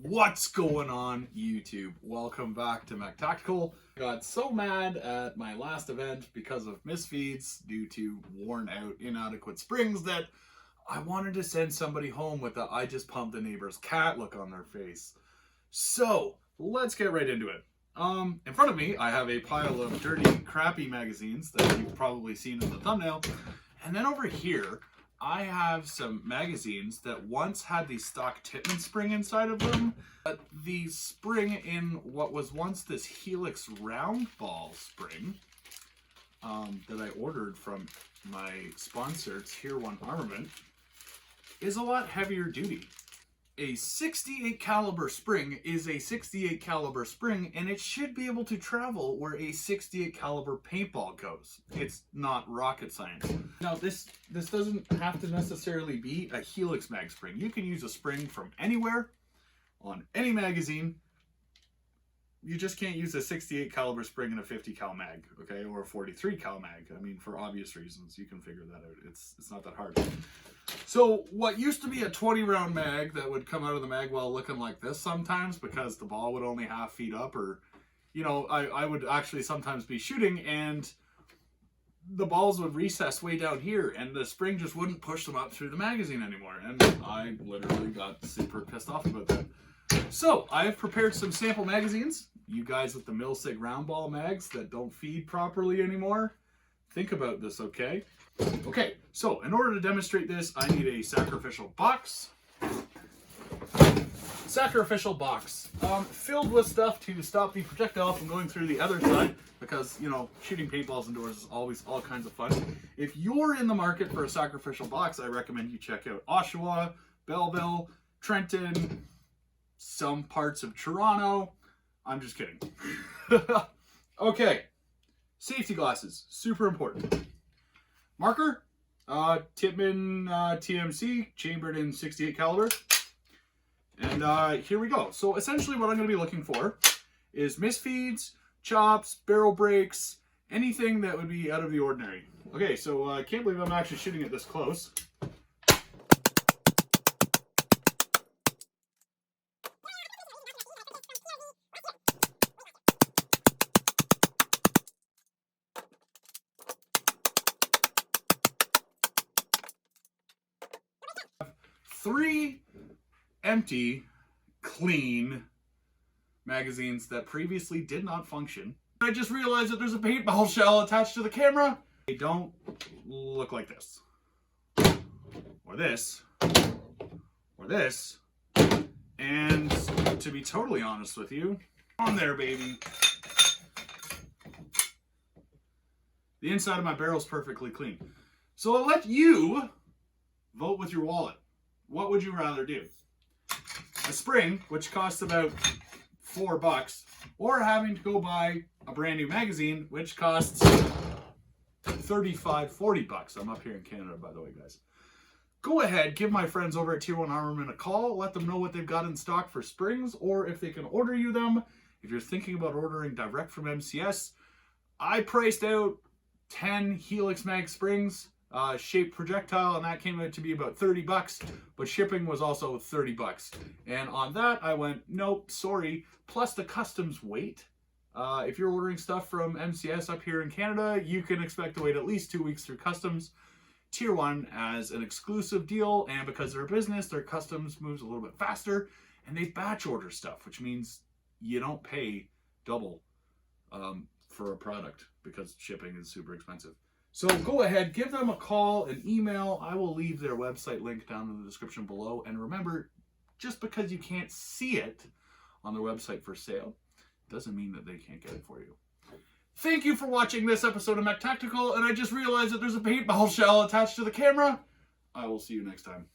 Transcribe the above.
What's going on, YouTube? Welcome back to MechTactical. I got so mad at my last event because of misfeeds due to worn out, inadequate springs that I wanted to send somebody home with the "I just pumped the neighbor's cat" look on their face. So let's get right into it. In front of me, I have a pile of dirty, crappy magazines that you've probably seen in the thumbnail. And then over here, I have some magazines that once had the stock Tippmann spring inside of them, but the spring in what was once this Helix round ball spring that I ordered from my sponsor, Tier 1 Armament, is a lot heavier duty. A 68 caliber spring is a 68 caliber spring, and it should be able to travel where a 68 caliber paintball goes. It's not rocket science. Now, this doesn't have to necessarily be a Helix mag spring. You can use a spring from anywhere on any magazine. You just can't use a 68 caliber spring in a 50 cal mag, okay, or a 43 cal mag. I mean, for obvious reasons, you can figure that out. It's not that hard. So what used to be a 20 round mag that would come out of the mag well looking like this sometimes, because the ball would only half feet up, or, you know, I would actually sometimes be shooting and the balls would recess way down here and the spring just wouldn't push them up through the magazine anymore. And I literally got super pissed off about that. So I have prepared some sample magazines. You guys with the Milsig round ball mags that don't feed properly anymore, think about this, okay? Okay, so in order to demonstrate this, I need a sacrificial box. Sacrificial box filled with stuff to stop the projectile from going through the other side, because, you know, shooting paintballs indoors is always all kinds of fun. If you're in the market for a sacrificial box, I recommend you check out Oshawa, Belleville, Trenton, some parts of Toronto. I'm just kidding. Okay, safety glasses, super important. Marker, Tippmann TMC, chambered in 68 caliber. And here we go. So essentially what I'm going to be looking for is misfeeds, chops, barrel breaks, anything that would be out of the ordinary. Okay, so I can't believe I'm actually shooting it this close. Three empty, clean magazines that previously did not function. I just realized that there's a paintball shell attached to the camera. They don't look like this, or this, or this. And to be totally honest with you, on there, baby. The inside of my barrel is perfectly clean. So I'll let you vote with your wallet. What would you rather do? A spring, which costs about $4, or having to go buy a brand new magazine, which costs $35–40. I'm up here in Canada, by the way, guys. Go ahead, give my friends over at Tier 1 Armament a call. Let them know what they've got in stock for springs, or if they can order you them. If you're thinking about ordering direct from MCS, I priced out 10 Helix mag springs. Shaped projectile, and that came out to be about $30, but shipping was also $30. And on that, I went, nope, sorry. Plus the customs weight. If you're ordering stuff from MCS up here in Canada, you can expect to wait at least 2 weeks through customs. Tier 1 as an exclusive deal, and because they're a business, their customs moves a little bit faster, and they batch order stuff, which means you don't pay double for a product because shipping is super expensive. So go ahead, give them a call, an email. I will leave their website link down in the description below. And remember, just because you can't see it on their website for sale, doesn't mean that they can't get it for you. Thank you for watching this episode of MechTactical, and I just realized that there's a paintball shell attached to the camera. I will see you next time.